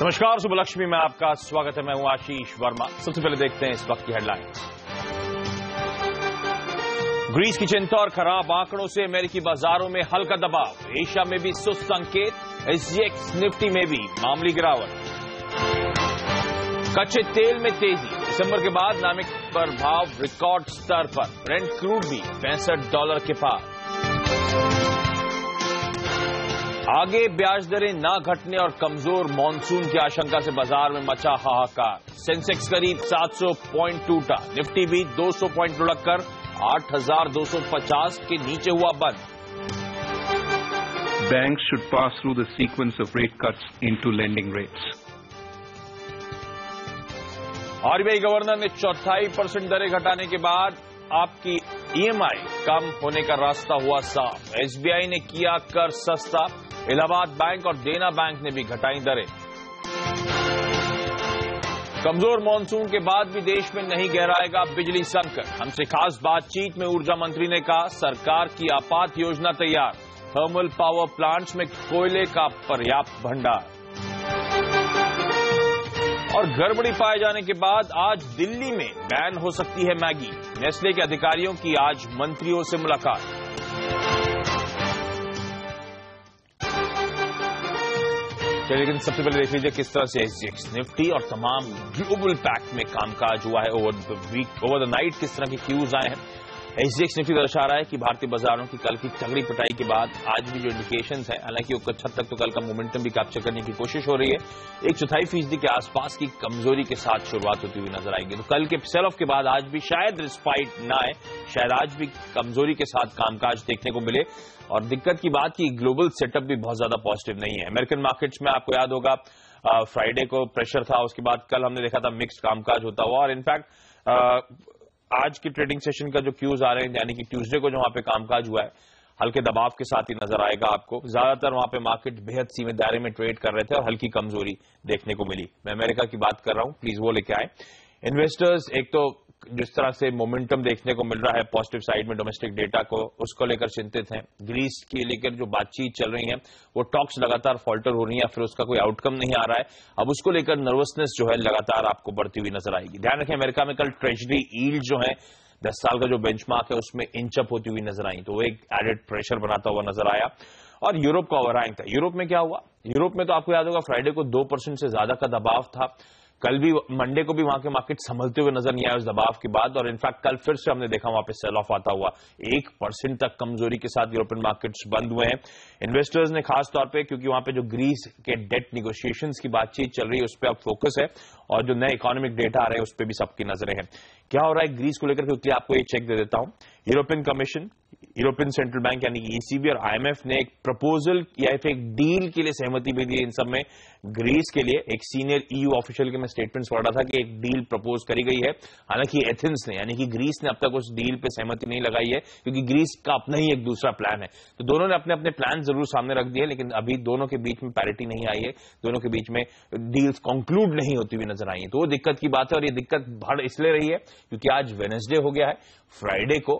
नमस्कार, सुबह लक्ष्मी में आपका स्वागत है। मैं हूं आशीष वर्मा। सबसे पहले देखते हैं इस वक्त की हेडलाइंस। ग्रीस की चिंता और खराब आंकड़ों से अमेरिकी बाजारों में हल्का दबाव। एशिया में भी सुस्त संकेत। एसजीएक्स निफ्टी में भी मामूली गिरावट। कच्चे तेल में तेजी। दिसंबर के बाद नामिक पर भाव रिकॉर्ड स्तर पर। ब्रेंट क्रूड भी $65 के पार। आगे ब्याज दरें न घटने और कमजोर मॉनसून की आशंका से बाजार में मचा हाहाकार। सेंसेक्स करीब 700 पॉइंट टूटा। निफ्टी भी 200 पॉइंट लुढ़ककर 8,250 के नीचे हुआ बंद। Banks should pass through the sequence of rate cuts into lending rates. RBI governor ने 4.5% दरें घटाने के बाद आपकी ईएमआई कम होने का रास्ता हुआ साफ। एसबीआई ने किया कर सस्ता। इलाहाबाद बैंक और देना बैंक ने भी घटाई दरें। कमजोर मॉनसून के बाद भी देश में नहीं गहराएगा बिजली संकट। हमसे खास बातचीत में ऊर्जा मंत्री ने कहा, सरकार की आपात योजना तैयार। थर्मल पावर प्लांट्स में कोयले का पर्याप्त भंडार। और गड़बड़ी पाए जाने के बाद आज दिल्ली में बैन हो सकती है मैगी। नेस्ले के अधिकारियों की आज मंत्रियों से मुलाकात। चलिए, लेकिन सबसे पहले देख लीजिए किस तरह से एसजीएक्स निफ्टी और तमाम ग्लोबल पैक्ट में कामकाज हुआ है। ओवर द नाइट किस तरह के क्यूज आए हैं। एसजीएक्स निफ्टी दर्शा रहा है कि भारतीय बाजारों की कल की तगड़ी पिटाई के बाद आज भी जो इंडिकेशंस हैं, हालांकि वो कुछ हद तक तो कल का मोमेंटम भी कैप्चर करने की कोशिश हो रही है। 1.4% के आसपास की कमजोरी के साथ शुरुआत होती हुई नजर आएगी। तो कल के सेल ऑफ के बाद आज भी शायद रिस्पाइट ना आए, शायद आज भी कमजोरी के साथ कामकाज देखने को मिले। और दिक्कत की बात की ग्लोबल सेटअप भी बहुत ज्यादा पॉजिटिव नहीं है। अमेरिकन मार्केट्स में आपको याद होगा फ्राइडे को प्रेशर था, उसके बाद कल हमने देखा था मिक्स्ड कामकाज होता हुआ। और इनफैक्ट आज की ट्रेडिंग सेशन का जो क्यूज आ रहे हैं, यानी कि ट्यूसडे को जो वहां पे कामकाज हुआ है, हल्के दबाव के साथ ही नजर आएगा आपको। ज्यादातर वहां पे मार्केट बेहद सीमित दायरे में ट्रेड कर रहे थे और हल्की कमजोरी देखने को मिली। मैं अमेरिका की बात कर रहा हूं, प्लीज वो लेके आए। इन्वेस्टर्स एक तो जिस तरह से मोमेंटम देखने को मिल रहा है पॉजिटिव साइड में डोमेस्टिक डेटा को, उसको लेकर चिंतित हैं। ग्रीस के लेकर जो बातचीत चल रही है, वो टॉक्स लगातार फॉल्टर हो रही है, फिर उसका कोई आउटकम नहीं आ रहा है। अब उसको लेकर नर्वसनेस जो है लगातार आपको बढ़ती हुई नजर आएगी। ध्यान रखें, अमेरिका में कल ट्रेजरी यील्ड जो है 10 साल का जो बेंचमार्क है उसमें इंच अप होती हुई नजर आई, तो वो एक एडेड प्रेशर बनाता हुआ नजर आया। और यूरोप का ओवरहैंग था। यूरोप में क्या हुआ? यूरोप में तो आपको याद होगा फ्राइडे को 2% से ज्यादा का दबाव था। कल भी मंडे को भी वहां के मार्केट संभलते हुए नजर नहीं आए उस दबाव के बाद। और इनफैक्ट कल फिर से हमने देखा वहां पे सेल ऑफ आता हुआ। 1% तक कमजोरी के साथ यूरोपियन मार्केट्स बंद हुए हैं। इन्वेस्टर्स ने खास तौर पे, क्योंकि वहां पे जो ग्रीस के डेट निगोशिएशंस की बातचीत चल रही है उस पर अब फोकस है, और जो नए इकोनॉमिक डेटा आ रहे हैं उस पर भी सबकी नजरें हैं। क्या हो रहा है ग्रीस को लेकर, क्योंकि आपको एक चेक दे देता हूं। European commission, European central bank यानी कि ईसीबी और आईएमएफ ने एक प्रपोजल या फिर एक डील के लिए सहमति भी दी। इन सब में ग्रीस के लिए एक सीनियर ईयू ऑफिशियल के मैं स्टेटमेंट्स पढ़ रहा था कि एक डील प्रपोज करी गई है। हालांकि एथेंस ने, यानी कि ग्रीस ने अब तक उस डील पे सहमति नहीं लगाई है, क्योंकि ग्रीस का अपना ही एक दूसरा प्लान है। तो दोनों ने अपने अपने प्लान जरूर सामने रख दिए, लेकिन अभी दोनों के बीच में पैरिटी नहीं आई है, दोनों के बीच में डील्स कंक्लूड नहीं होती हुई नजर आई है। तो वो दिक्कत की बात है। और ये दिक्कत बढ़ इसलिए रही है क्योंकि आज वेडनेसडे हो गया है। फ्राइडे को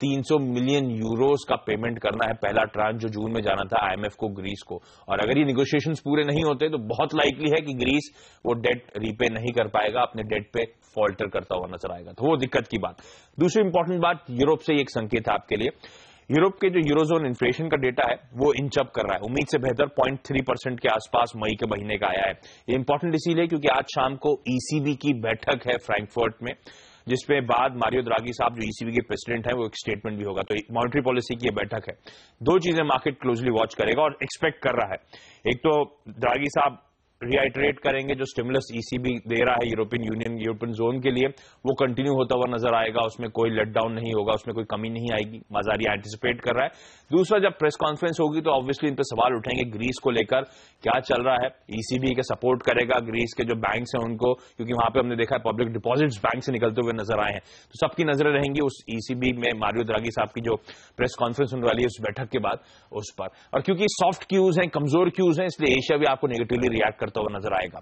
300 मिलियन यूरोस का पेमेंट करना है, पहला ट्रांच जो जून में जाना था आईएमएफ को ग्रीस को। और अगर ये निगोशिएशंस पूरे नहीं होते तो बहुत लाइकली है कि ग्रीस वो डेट रीपे नहीं कर पाएगा, अपने डेट पे फॉल्टर करता हुआ नजर आएगा। तो वो दिक्कत की बात। दूसरी इंपॉर्टेंट बात, यूरोप से एक संकेत है आपके लिए। यूरोप के जो यूरोजोन इन्फ्लेशन का डेटा है वो इंच अप कर रहा है, उम्मीद से बेहतर 0.3% के आसपास मई के महीने का आया है। ये इंपॉर्टेंट इसीलिए क्योंकि आज शाम को ईसीबी की बैठक है फ्रैंकफर्ट में, जिसमें बाद मारियो द्रागी साहब जो ईसीबी के प्रेसिडेंट हैं वो एक स्टेटमेंट भी होगा। तो मॉनेटरी पॉलिसी की ये बैठक है। दो चीजें मार्केट क्लोजली वॉच करेगा और एक्सपेक्ट कर रहा है। एक तो द्रागी साहब रिआइटरेट करेंगे जो स्टिमुलस ईसीबी दे रहा है यूरोपियन यूनियन, यूरोपियन जोन के लिए, वो कंटिन्यू होता हुआ नजर आएगा। उसमें कोई लेट डाउन नहीं होगा, उसमें कोई कमी नहीं आएगी, बाजार ये एंटिसिपेट कर रहा है। दूसरा, जब प्रेस कॉन्फ्रेंस होगी तो ऑब्वियसली इन पर सवाल उठेंगे ग्रीस को लेकर, क्या चल रहा है। ईसीबी के सपोर्ट करेगा ग्रीस के जो बैंक्स हैं उनको, क्योंकि वहां पे हमने देखा है पब्लिक डिपॉजिट्स बैंक से निकलते हुए नजर आए हैं। तो सबकी नजरें रहेंगी उस ईसीबी में मारियो द्रागी साहब की जो प्रेस कॉन्फ्रेंस होने वाली है उस बैठक के बाद उस पर। और क्योंकि सॉफ्ट क्यूज हैं, कमजोर क्यूज हैं, इसलिए एशिया भी आपको नेगेटिवली रिएक्ट करता हुआ नजर आएगा।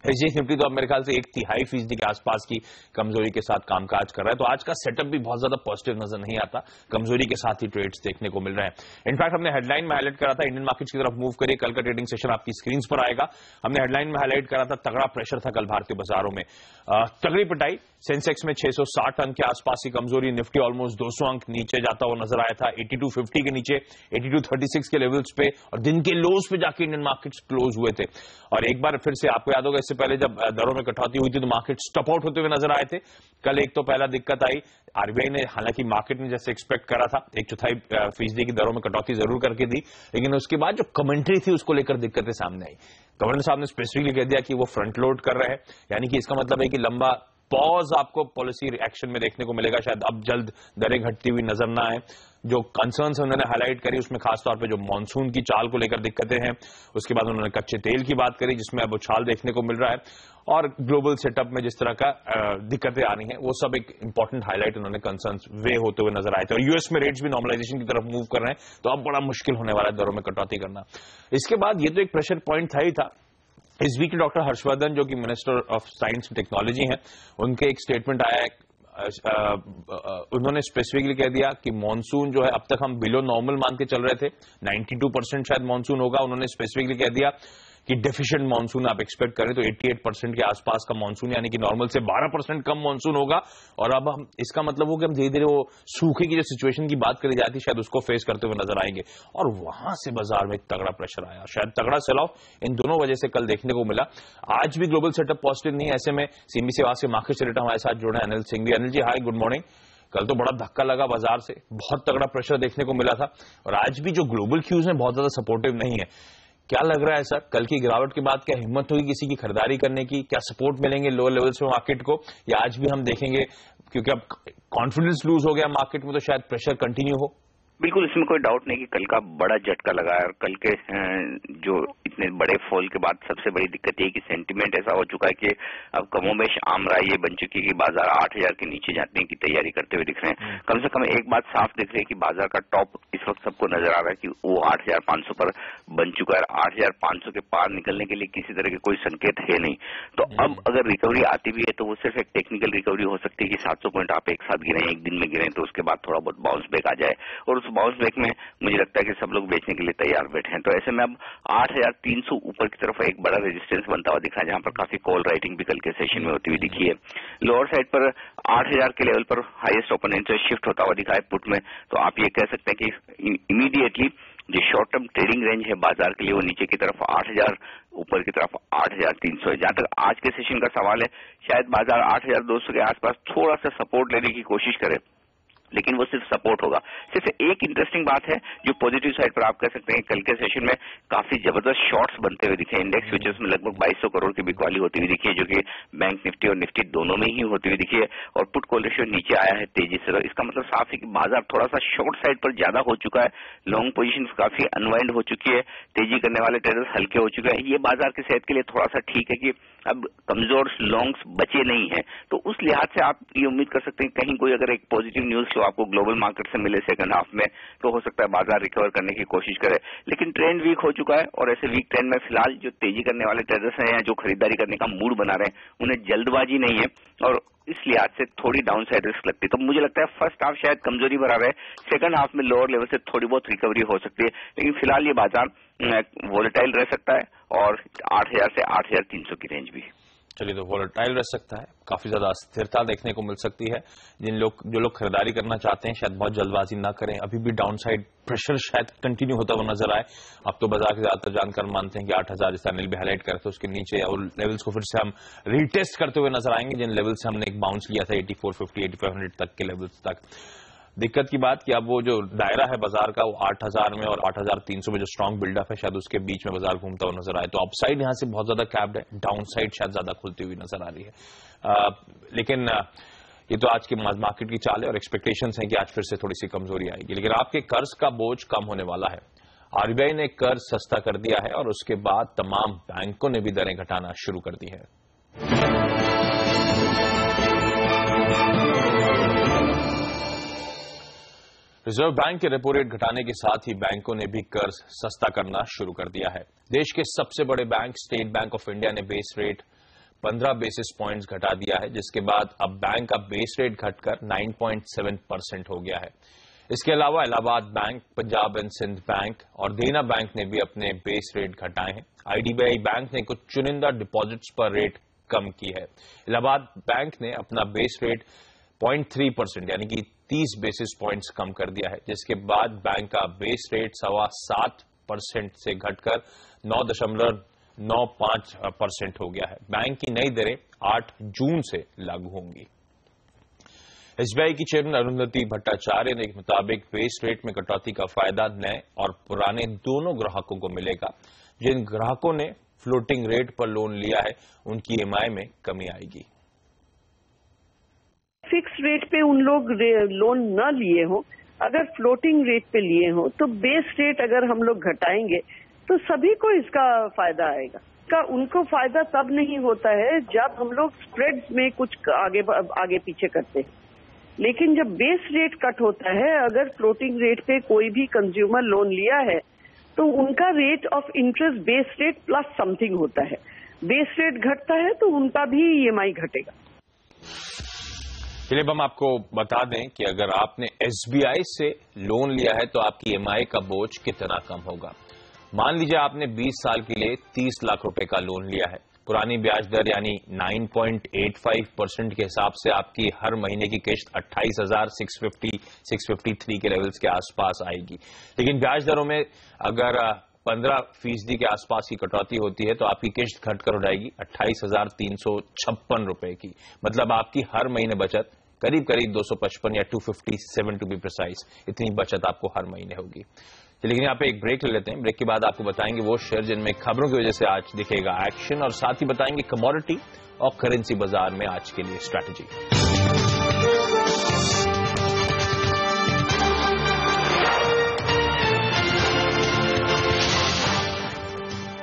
एसजीएक्स निफ्टी तो अब मेरे ख्याल से 0.5% के आसपास की कमजोरी के साथ कामकाज कर रहा है। तो आज का सेटअप भी बहुत ज्यादा पॉजिटिव नजर नहीं आता, कमजोरी के साथ ही ट्रेड्स देखने को मिल रहे हैं। इनफैक्ट हमने हेडलाइन में हाईलाइट करा था, इंडियन मार्केट्स की तरफ मूव करिए, कल का ट्रेडिंग सेशन आपकी स्क्रीन पर आएगा। हमने हेडलाइन में हाईलाइट करा था, तगड़ा प्रेशर था कल भारतीय बाजारों में, तगड़ी पिटाई। सेंसेक्स में 660 अंक के आसपास की कमजोरी, निफ्टी ऑलमोस्ट 200 अंक नीचे जाता हुआ नजर आया था, 8250 के नीचे 8236 के लेवल्स पे, और दिन के लोज पे जाके इंडियन मार्केट्स क्लोज हुए थे। और एक बार फिर से आपको याद होगा, इससे पहले जब दरों में कटौती हुई थी तो मार्केट स्टॉप आउट होते हुए नजर आए थे। कल एक तो पहला दिक्कत आई, आरबीआई ने, हालांकि मार्केट ने जैसे एक्सपेक्ट करा था 1/4% की दरों में कटौती जरूर करके दी, लेकिन उसके बाद जो कमेंट्री थी उसको लेकर दिक्कतें सामने आई। गवर्नर साहब ने स्पेसिफिकली कह दिया कि वो फ्रंट लोड कर रहे हैं, यानी कि इसका मतलब है कि लंबा पॉज आपको पॉलिसी एक्शन में देखने को मिलेगा, शायद अब जल्द दरें घटती हुई नजर ना आए। जो कंसर्न्स उन्होंने हाईलाइट करी उसमें खासतौर पे जो मॉनसून की चाल को लेकर दिक्कतें हैं, उसके बाद उन्होंने कच्चे तेल की बात करी जिसमें अब उछाल देखने को मिल रहा है, और ग्लोबल सेटअप में जिस तरह का दिक्कतें आ रही हैं, वो सब एक इंपॉर्टेंट हाईलाइट उन्होंने कंसर्न्स वे होते हुए नजर आए थे। और यूएस में रेट्स भी नॉर्मलाइजेशन की तरफ मूव कर रहे हैं, तो अब बड़ा मुश्किल होने वाला है दरों में कटौती करना। इसके बाद ये तो एक प्रेशर पॉइंट था ही था। इस वीक डॉक्टर हर्षवर्धन जो कि minister of science and technology हैं, उनके एक स्टेटमेंट आया है, उन्होंने स्पेसिफिकली कह दिया कि मॉनसून जो है, अब तक हम बिलो नॉर्मल मान के चल रहे थे, 92% शायद मॉनसून होगा, उन्होंने स्पेसिफिकली कह दिया कि डेफिशिएंट मॉनसून आप एक्सपेक्ट करें तो 88% के आसपास का मॉनसून, यानी कि नॉर्मल से 12% कम मॉनसून होगा। और अब हम, इसका मतलब हो कि हम धीरे धीरे वो सूखे की जो सिचुएशन की बात करी जाती है, शायद उसको फेस करते हुए नजर आएंगे। और वहां से बाजार में तगड़ा प्रेशर आया, शायद तगड़ा सेल ऑफ इन दोनों वजह से कल देखने को मिला। आज भी ग्लोबल सेटअप पॉजिटिव नहीं है, ऐसे में सीएमबी सेवा के मार्केट से हमारे साथ जुड़े हैं अनिल सिंह भी। अनिल जी हाय, गुड मॉर्निंग। कल तो बड़ा धक्का लगा बाजार से, बहुत तगड़ा प्रेशर देखने को मिला था, और आज भी जो ग्लोबल क्यूज हैं बहुत ज्यादा सपोर्टिव नहीं है। क्या लग रहा है सर, कल की गिरावट के बाद क्या हिम्मत होगी किसी की खरीदारी करने की? क्या सपोर्ट मिलेंगे लोअर लेवल्स में मार्केट को, या आज भी हम देखेंगे, क्योंकि अब कॉन्फिडेंस लूज हो गया मार्केट में, तो शायद प्रेशर कंटिन्यू हो? बिल्कुल, इसमें कोई डाउट नहीं कि कल का बड़ा झटका लगा है। और कल के जो इतने बड़े फॉल के बाद सबसे बड़ी दिक्कत ये कि सेंटीमेंट ऐसा हो चुका है कि अब कमोबेश आमराय ये बन चुकी है कि बाजार 8000 के नीचे जाने की तैयारी करते हुए दिख रहे हैं। कम से कम एक बात साफ दिख रही है कि बाजार का टॉप इस वक्त सबको नजर आ रहा है कि वो 8500 पर बन चुका है। 8500 के पार निकलने के लिए किसी तरह के कोई संकेत है नहीं। तो अब अगर रिकवरी आती भी है तो वो सिर्फ एक टेक्निकल रिकवरी हो सकती है कि 700 पॉइंट आप एक साथ गिरे, एक दिन में गिरे, तो उसके बाद थोड़ा बहुत बाउंस बैक आ जाए, और उस बाउंस बैक में मुझे लगता है कि सब लोग बेचने के लिए तैयार बैठे हैं। तो ऐसे में अब 8300 ऊपर की तरफ एक बड़ा रेजिस्टेंस बनता हुआ दिखा है, जहां पर काफी कॉल राइटिंग भी कल के सेशन में होती हुई दिखी है। लोअर साइड पर 8000 के लेवल पर हाईएस्ट ओपन इंटरेस्ट शिफ्ट होता हुआ दिखा है पुट में। तो आप ये कह सकते हैं कि इमीडिएटली जो शॉर्ट टर्म ट्रेडिंग रेंज है बाजार के लिए वो नीचे की तरफ 8000, ऊपर की तरफ 8300 है। जहां तक आज के सेशन का सवाल है, शायद बाजार 8200 के आसपास थोड़ा सा सपोर्ट लेने की कोशिश करे, लेकिन वो सिर्फ सपोर्ट होगा। सिर्फ एक इंटरेस्टिंग बात है जो पॉजिटिव साइड पर आप कह सकते हैं, कल के सेशन में काफी जबरदस्त शॉर्ट्स बनते हुए दिखे। इंडेक्स फ्यूचर्स में लगभग 2200 करोड़ की बिकवाली होती हुई दिखी है, जो कि बैंक निफ्टी और निफ्टी दोनों में ही होती हुई दिखी है। और पुट कॉल रेशियो नीचे आया है तेजी से। इसका मतलब साफ है कि बाजार थोड़ा सा शॉर्ट साइड पर ज्यादा हो चुका है, लॉन्ग पोजिशन काफी अनवाइंड हो चुकी है, तेजी करने वाले ट्रेडर्स हल्के हो चुके हैं। ये बाजार की सेहत के लिए थोड़ा सा ठीक है कि अब कमजोर लॉन्ग्स बचे नहीं है। तो उस लिहाज से आप ये उम्मीद कर सकते हैं कहीं कोई अगर एक पॉजिटिव न्यूज जो आपको ग्लोबल मार्केट से मिले सेकंड हाफ में, तो हो सकता है बाजार रिकवर करने की कोशिश करे। लेकिन ट्रेंड वीक हो चुका है, और ऐसे वीक ट्रेंड में फिलहाल जो तेजी करने वाले ट्रेडर्स हैं या जो खरीदारी करने का मूड बना रहे हैं, उन्हें जल्दबाजी नहीं है, और इस लिहाज से थोड़ी डाउन साइड रिस्क लगती है। तो मुझे लगता है फर्स्ट हाफ शायद कमजोरी भरा रहे, सेकंड हाफ में लोअर लेवल से थोड़ी बहुत रिकवरी हो सकती है। लेकिन फिलहाल ये बाजार वोलेटाइल रह सकता है, और 8000 से 8300 की रेंज भी। चलिए, तो वोलेटाइल रह सकता है, काफी ज्यादा अस्थिरता देखने को मिल सकती है। जो लोग खरीदारी करना चाहते हैं शायद बहुत जल्दबाजी ना करें, अभी भी डाउन साइड प्रेशर शायद कंटिन्यू होता हुआ नजर आए। अब तो बाजार के ज्यादातर जानकार मानते हैं कि 8000, जैसे अनिल भी हाईलाइट करते हैं, उसके नीचे और लेवल्स को फिर से हम रीटेस्ट करते हुए नजर आएंगे, जिन लेवल से हमने एक बाउंस लिया था 8450, 8500 तक के लेवल्स तक। दिक्कत की बात कि अब वो जो दायरा है बाजार का, वो 8000 में और 8300 में जो स्ट्रांग बिल्डअप है, शायद उसके बीच में बाजार घूमता हुआ नजर आए। तो अपसाइड यहां से बहुत ज्यादा कैप्ड है, डाउन साइड शायद ज्यादा खुलती हुई नजर आ रही है। लेकिन ये तो आज की मार्केट की चाल है, और एक्सपेक्टेशंस हैं कि आज फिर से थोड़ी सी कमजोरी आएगी। लेकिन आपके कर्ज का बोझ कम होने वाला है। आरबीआई ने कर्ज सस्ता कर दिया है, और उसके बाद तमाम बैंकों ने भी दरें घटाना शुरू कर दी है। रिजर्व बैंक के रेपो रेट घटाने के साथ ही बैंकों ने भी कर्ज सस्ता करना शुरू कर दिया है। देश के सबसे बड़े bank state bank of India ने बेस रेट 15 बेसिस पॉइंट्स घटा दिया है, जिसके बाद अब बैंक का बेस रेट घटकर 9.7% हो गया है। इसके अलावा Allahabad bank, Punjab and Sind bank और देना बैंक ने भी अपने बेस रेट घटाए हैं। आईडीबीआई बैंक ने कुछ चुनिंदा डिपॉजिट्स पर रेट कम की है। इलाहाबाद बैंक ने अपना बेस रेट 0.3% यानी कि 30 बेसिस पॉइंट्स कम कर दिया है, जिसके बाद बैंक का बेस रेट 7.25% से घटकर 9.95% हो गया है। बैंक की नई दरें 8 जून से लागू होंगी। एसबीआई की चेयरमैन अरुंधति भट्टाचार्य के मुताबिक बेस रेट में कटौती का फायदा नए और पुराने दोनों ग्राहकों को मिलेगा। जिन ग्राहकों ने फ्लोटिंग रेट पर लोन लिया है उनकी ईएमआई में कमी आएगी। फिक्स रेट पे उन लोग लोन न लिए हो, अगर फ्लोटिंग रेट पे लिए हो तो बेस रेट अगर हम लोग घटाएंगे तो सभी को इसका फायदा आएगा। उनको फायदा तब नहीं होता है जब हम लोग स्प्रेड्स में कुछ आगे पीछे करते हैं, लेकिन जब बेस रेट कट होता है, अगर फ्लोटिंग रेट पे कोई भी कंज्यूमर लोन लिया है तो उनका rate of interest base rate plus something होता है। बेस रेट घटता है तो उनका भी ईएमआई घटेगा। चलिए हम आपको बता दें कि अगर आपने एसबीआई से लोन लिया है तो आपकी ईएमआई का बोझ कितना कम होगा। मान लीजिए आपने 20 साल के लिए 30 लाख रुपए का लोन लिया है। पुरानी ब्याज दर यानी 9.85% के हिसाब से आपकी हर महीने की किश्त 28,653 के लेवल्स के आसपास आएगी। लेकिन ब्याज दरों में अगर 15% के आसपास की कटौती होती है तो आपकी किश्त घटकर हो जाएगी 28,356 रुपए की। मतलब आपकी हर महीने बचत करीब 255 या 257 टू बी प्रिसाइज, इतनी बचत आपको हर महीने होगी। लेकिन यहाँ पे एक ब्रेक ले लेते हैं। ब्रेक के बाद आपको बताएंगे वो शेयर जिनमें खबरों की वजह से आज दिखेगा एक्शन, और साथ ही बताएंगे कमोडिटी और करेंसी बाजार में आज के लिए स्ट्रैटेजी।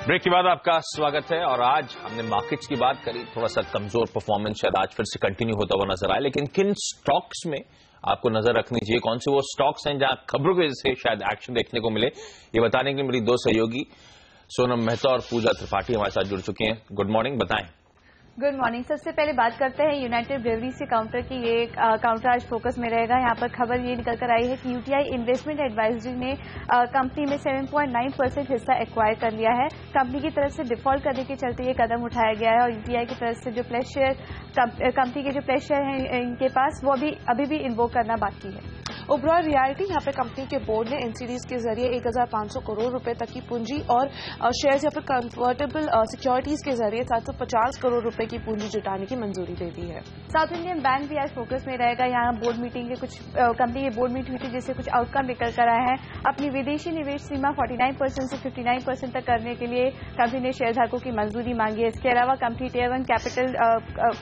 ब्रेक के बाद आपका स्वागत है। और आज हमने मार्केट्स की बात करी, थोड़ा सा कमजोर परफॉर्मेंस शायद आज फिर से कंटिन्यू होता हुआ नजर आया, लेकिन किन स्टॉक्स में आपको नजर रखनी चाहिए, कौन से वो स्टॉक्स हैं जहां खबरों की वजह से शायद एक्शन देखने को मिले, ये बताने के लिए मेरी दो सहयोगी सोनम मेहता और पूजा त्रिपाठी हमारे साथ जुड़ चुके हैं। गुड मॉर्निंग, बताएं। Good morning. सबसे पहले बात करते हैं यूनाइटेड ब्रेवरीज के काउंटर की। ये काउंटर आज फोकस में रहेगा। यहाँ पर खबर ये निकल कर आई है कि यूटीआई इन्वेस्टमेंट एडवाइजरी ने कंपनी में 7.9% हिस्सा एक्वायर कर लिया है। कंपनी की तरफ से डिफॉल्ट करने के चलते ये कदम उठाया गया है और यूटीआई की तरफ से जो प्लेस शेयर कंपनी के जो प्लेस शेयर हैं इनके पास वो अभी भी इन्वोक करना बाकी है। ओबरॉय रियल्टी यहाँ पे कंपनी के बोर्ड ने एनसीडीज के जरिए 1,500 करोड़ रुपए तक की पूंजी और शेयर्स या फिर कन्वर्टेबल सिक्योरिटीज के जरिए 750 करोड़ रुपए की पूंजी जुटाने की मंजूरी दे दी है। साउथ इंडियन बैंक भी आज फोकस में रहेगा। यहाँ बोर्ड मीटिंग के कुछ कंपनी की बोर्ड मीटिंग हुई थी जिससे कुछ आउटकम निकल कर आया है। अपनी विदेशी निवेश सीमा 49% से 59% तक करने के लिए कंपनी ने शेयरधारकों की मंजूरी मांगी है। इसके अलावा कंपनी टियर 1 कैपिटल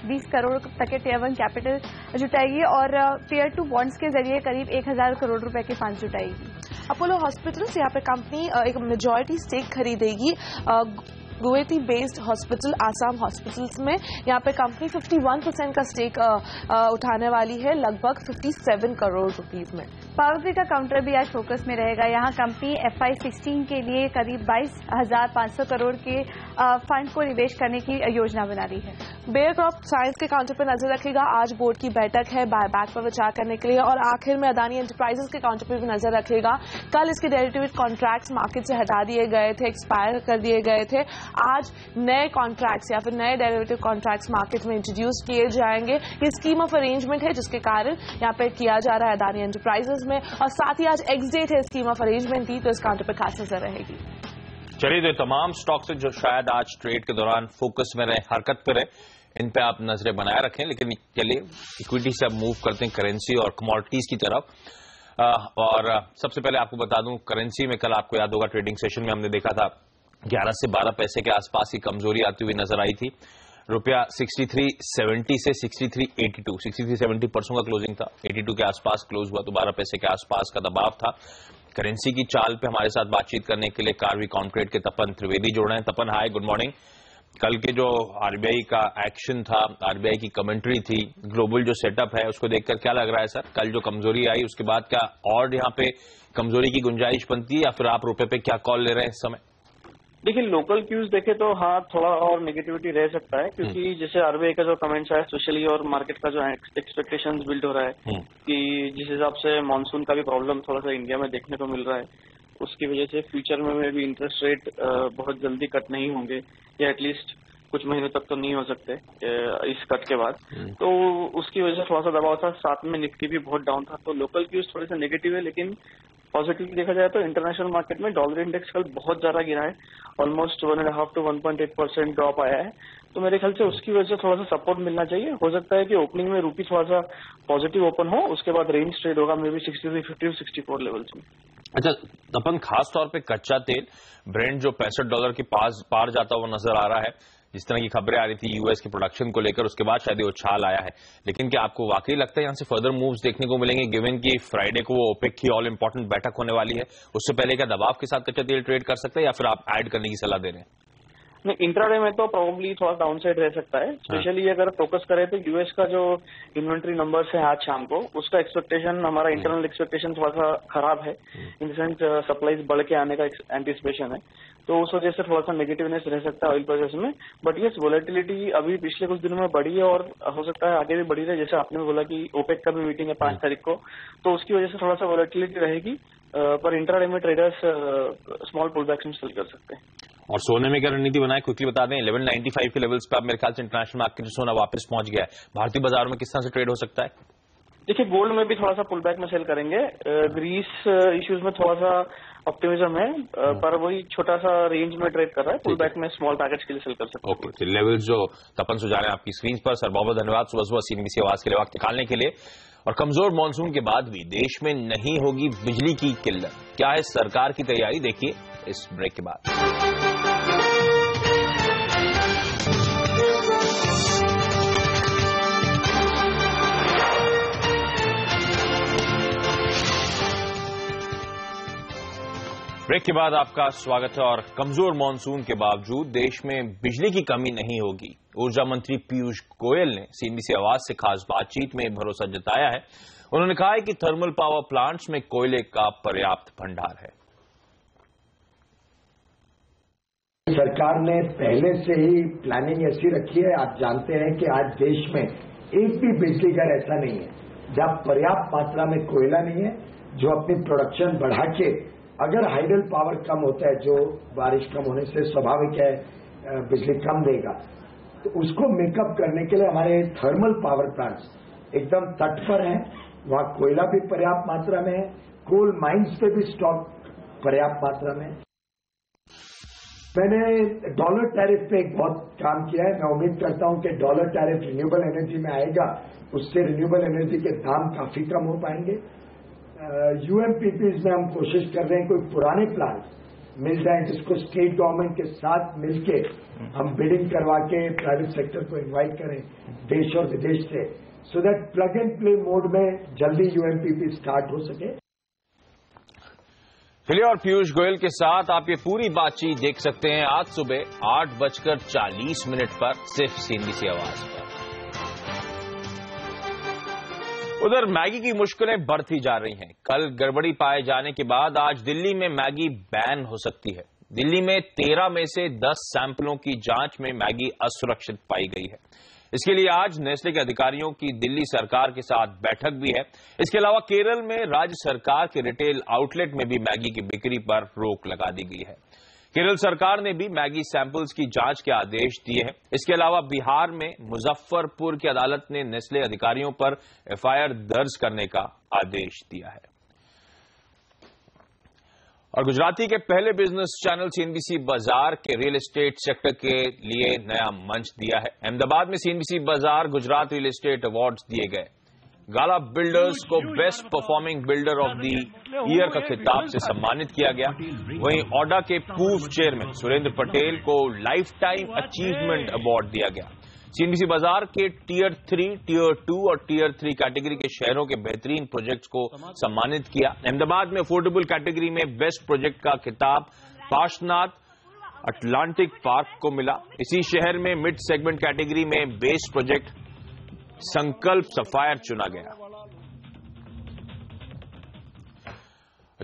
20 करोड़ तक के टियर 1 कैपिटल जुटाएगी और टियर 2 बॉन्ड्स के जरिए करीब 1,000 करोड़ रुपए के फंड जुटाएगी। अपोलो हॉस्पिटल्स यहाँ पे कंपनी एक मेजॉरिटी स्टेक खरीदेगी Guwahati based hospital Assam hospitals में। यहाँ पे कंपनी 51% का स्टेक उठाने वाली है, लगभग 57 करोड़ रुपीस में। पावर ग्रिड का काउंटर भी आज फोकस में रहेगा। यहाँ कंपनी FY16 के लिए करीब 22,500 करोड़ के फंड को निवेश करने की योजना बना रही है। बेयर क्रॉप साइंस के काउंटर पर नजर रखेगा। आज बोर्ड की बैठक है बायबैक पर विचार करने के लिए। और आखिर में अदानी एंटरप्राइजेस के काउंटर पर भी नजर रखेगा। कल इसके डेरिवेटिव कॉन्ट्रैक्ट्स मार्केट से हटा दिए गए थे, एक्सपायर कर दिए गए थे। आज नए कॉन्ट्रैक्ट्स या फिर नए डेरिवेटिव कॉन्ट्रैक्ट्स मार्केट में इंट्रोड्यूस किए जाएंगे। ये स्कीम ऑफ अरेंजमेंट है जिसके कारण यहाँ पे किया जा रहा है अदानी एंटरप्राइजेस में, और साथ ही आज एक्स डेट है स्कीम ऑफ अरेंजमेंट की, तो इस काउंटर पर खास नजर रहेगी। चलिए तो तमाम स्टॉक्स जो शायद आज ट्रेड के दौरान फोकस में रहे, हरकत पे रहे, इन पे आप नजरें बनाए रखें। लेकिन चलिए इक्विटी से अब मूव करते हैं करेंसी और कमोडिटीज की तरफ। और सबसे पहले आपको बता दूं, करेंसी में कल आपको याद होगा ट्रेडिंग सेशन में हमने देखा था 11 से 12 पैसे के आसपास की कमजोरी आती हुई नजर आई थी। रुपया 63.70 से 63.82, 63.70 परसों का क्लोजिंग था, 82 के आसपास क्लोज हुआ, तो 12 पैसे के आसपास का दबाव था। करेंसी की चाल पे हमारे साथ बातचीत करने के लिए कार्वी कॉन्ट्रेड के तपन त्रिवेदी जुड़ रहे हैं। तपन, हाय, गुड मॉर्निंग। कल के जो आरबीआई का एक्शन था, आरबीआई की कमेंट्री थी, ग्लोबल जो सेटअप है उसको देखकर क्या लग रहा है सर? कल जो कमजोरी आई उसके बाद क्या और यहाँ पे कमजोरी की गुंजाइश बनती है या फिर आप रुपए पे क्या कॉल ले रहे हैं इस समय? देखिए लोकल क्यूज देखे तो हाँ थोड़ा और नेगेटिविटी रह सकता है, क्योंकि जैसे आरबीआई का जो कमेंट्स है स्पेशली और मार्केट का जो एक्सपेक्टेशंस बिल्ड हो रहा है कि जिस हिसाब से मानसून का भी प्रॉब्लम थोड़ा सा इंडिया में देखने को मिल रहा है, उसकी वजह से फ्यूचर में भी इंटरेस्ट रेट बहुत जल्दी कट नहीं होंगे या एटलीस्ट कुछ महीनों तक तो नहीं हो सकते इस कट के बाद, तो उसकी वजह से थोड़ा सा दबाव था। साथ में निफ्टी भी बहुत डाउन था, तो लोकल क्यूज थोड़े से नेगेटिव है। लेकिन पॉजिटिव देखा जाए तो इंटरनेशनल मार्केट में डॉलर इंडेक्स कल बहुत ज्यादा गिरा है, ऑलमोस्ट 1.5 to 1.8% ड्रॉप आया है। तो मेरे ख्याल से उसकी वजह से थोड़ा सा सपोर्ट मिलना चाहिए। हो सकता है कि ओपनिंग में रूपी थोड़ा सा पॉजिटिव ओपन हो, उसके बाद रेंज ट्रेड होगा मे बी 63.50 to 64 लेवल्स में। अच्छा, अपन खास तौर पे कच्चा तेल ब्रेंट जो $65 के पार जाता हुआ नजर आ रहा है, जिस तरह की खबरें आ रही थी यूएस के प्रोडक्शन को लेकर, उसके बाद शायद ये उछाल आया है। लेकिन क्या आपको वाकई लगता है यहां से फर्दर मूव्स देखने को मिलेंगे, गिवन कि फ्राइडे को वो ओपेक की ऑल इंपॉर्टेंट बैठक होने वाली है? उससे पहले क्या दबाव के साथ कच्चा तेल ट्रेड कर सकते हैं या फिर आप ऐड करने की सलाह दे रहे हैं? नहीं, इंट्राडे में तो प्रॉब्ली थोड़ा डाउन साइड रह सकता है, स्पेशली अगर फोकस करें तो यूएस का जो इन्वेंट्री नंबर्स है आज शाम को, उसका एक्सपेक्टेशन, हमारा इंटरनल एक्सपेक्टेशन थोड़ा सा खराब है, इन द सेंस सप्लाईज बढ़ के आने का एंटिसिपेशन है, तो उस वजह से थोड़ा सा नेगेटिवनेस रह सकता है ऑयल प्राइसेस में। बट यस, वोलेटिलिटी अभी पिछले कुछ दिनों में बढ़ी है और हो सकता है आगे भी बढ़ी रहे। जैसे आपने बोला कि ओपेक का भी मीटिंग है 5 तारीख को, तो उसकी वजह से थोड़ा सा वोलेटिलिटी रहेगी, पर इंट्राडे में ट्रेडर्स स्मॉल पुलबैक्स में सेल कर सकते हैं। और सोने में क्या रणनीति बनाए, क्विकली बता दें। 1195 के लेवल्स पे अब मेरे ख्याल से इंटरनेशनल मार्केट में सोना वापस पहुंच गया है, भारतीय बाजार में किस तरह से ट्रेड हो सकता है? देखिए गोल्ड में भी थोड़ा सा पुल बैक में सेल करेंगे, ग्रीस इश्यूज में थोड़ा सा ऑप्टिमिज्म है, पर वही छोटा सा रेंज में ट्रेड कर रहा है, पुल बैक में स्मॉल पैकेज के लिए सेल कर सकते हैं। ओके, लेवल्स जो तपन सुझा रहे हैं आपकी स्क्रीन पर। सर बहुत बहुत धन्यवाद सुबह सुबह सीएनबीसी आवाज के लिए वक्त निकालने के लिए। और कमजोर मानसून के बाद भी देश में नहीं होगी बिजली की किल्लत, क्या है सरकार की तैयारी, देखिए इस ब्रेक के बाद। ब्रेक के बाद आपका स्वागत है। और कमजोर मानसून के बावजूद देश में बिजली की कमी नहीं होगी, ऊर्जा मंत्री पीयूष गोयल ने सीएनबीसी आवाज से खास बातचीत में भरोसा जताया है। उन्होंने कहा है कि थर्मल पावर प्लांट्स में कोयले का पर्याप्त भंडार है। सरकार ने पहले से ही प्लानिंग ऐसी रखी है। आप जानते हैं कि आज देश में एक भी बिजली घर ऐसा नहीं है जहां पर्याप्त मात्रा में कोयला नहीं है, जो अपनी प्रोडक्शन बढ़ा के, अगर हाइडल पावर कम होता है, जो बारिश कम होने से स्वाभाविक है बिजली कम देगा, तो उसको मेकअप करने के लिए हमारे थर्मल पावर प्लांट्स एकदम तट पर हैं। वहां कोयला भी पर्याप्त मात्रा में है, कोल माइंस पे भी स्टॉक पर्याप्त मात्रा में है। मैंने डॉलर टैरिफ पे एक बहुत काम किया है। मैं उम्मीद करता हूं कि डॉलर टैरिफ रिन्यूएबल एनर्जी में आएगा, उससे रिन्यूएबल एनर्जी के दाम काफी कम हो पाएंगे। यूएमपीपीज में हम कोशिश कर रहे हैं कोई पुराने प्लांट मिल जाए जिसको स्टेट गवर्नमेंट के साथ मिलके हम बिडिंग करवा के प्राइवेट सेक्टर को इनवाइट करें देश और विदेश से, so that plug and play mode में जल्दी यूएमपीपी स्टार्ट हो सके। चलिए, और पीयूष गोयल के साथ आप ये पूरी बातचीत देख सकते हैं आज सुबह 8:40 पर सिर्फ सीएनबीसी आवाज पर। उधर मैगी की मुश्किलें बढ़ती जा रही हैं। कल गड़बड़ी पाए जाने के बाद आज दिल्ली में मैगी बैन हो सकती है। दिल्ली में 13 में से 10 सैंपलों की जांच में मैगी असुरक्षित पाई गई है। इसके लिए आज नेस्ले के अधिकारियों की दिल्ली सरकार के साथ बैठक भी है। इसके अलावा केरल में राज्य सरकार के रिटेल आउटलेट में भी मैगी की बिक्री पर रोक लगा दी गई है। केरल सरकार ने भी मैगी सैंपल्स की जांच के आदेश दिए हैं। इसके अलावा बिहार में मुजफ्फरपुर की अदालत ने नेस्ले अधिकारियों पर एफआईआर दर्ज करने का आदेश दिया है। और गुजराती के पहले बिजनेस चैनल सीएनबीसी बाजार के रियल एस्टेट सेक्टर के लिए नया मंच दिया है। अहमदाबाद में सीएनबीसी बाजार गुजरात रियल एस्टेट अवार्ड्स दिए गए। गाला बिल्डर्स को best performing builder of the year का खिताब से सम्मानित किया गया। वहीं ओडा के पूर्व चेयरमैन सुरेंद्र पटेल को लाइफ टाइम अचीवमेंट अवार्ड दिया गया। सीएनबीसी बाजार के टियर 3, टियर 2 और टियर 3 कैटेगरी के शहरों के बेहतरीन प्रोजेक्ट्स को सम्मानित किया। अहमदाबाद में अफोर्डेबल कैटेगरी में बेस्ट प्रोजेक्ट का खिताब पार्श्वनाथ अटलांटिक पार्क को मिला। इसी शहर में मिड सेगमेंट कैटेगरी में बेस्ट प्रोजेक्ट संकल्प सफायर चुना गया।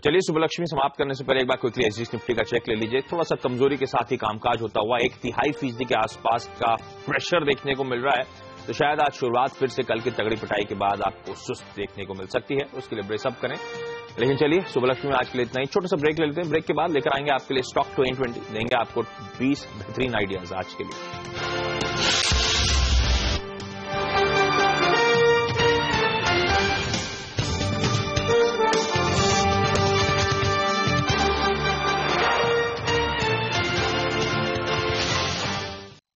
चलिए सुबलक्ष्मी समाप्त करने से पहले एक बार क्विकली एसजीएक्स निफ्टी का चेक ले लीजिए। थोड़ा सा कमजोरी के साथ ही कामकाज होता हुआ 1.5% के आसपास का प्रेशर देखने को मिल रहा है, तो शायद आज शुरुआत फिर से कल की तगड़ी पिटाई के बाद आपको सुस्त देखने को मिल सकती है, उसके लिए ब्रेसअप करें। लेकिन चलिए सुबलक्ष्मी में आज के लिए इतना ही, छोटा सा ब्रेक ले लेते हैं। ब्रेक के बाद लेकर आएंगे आपके लिए स्टॉक 2020, देंगे आपको 20 बेहतरीन आइडियाज आज के लिए।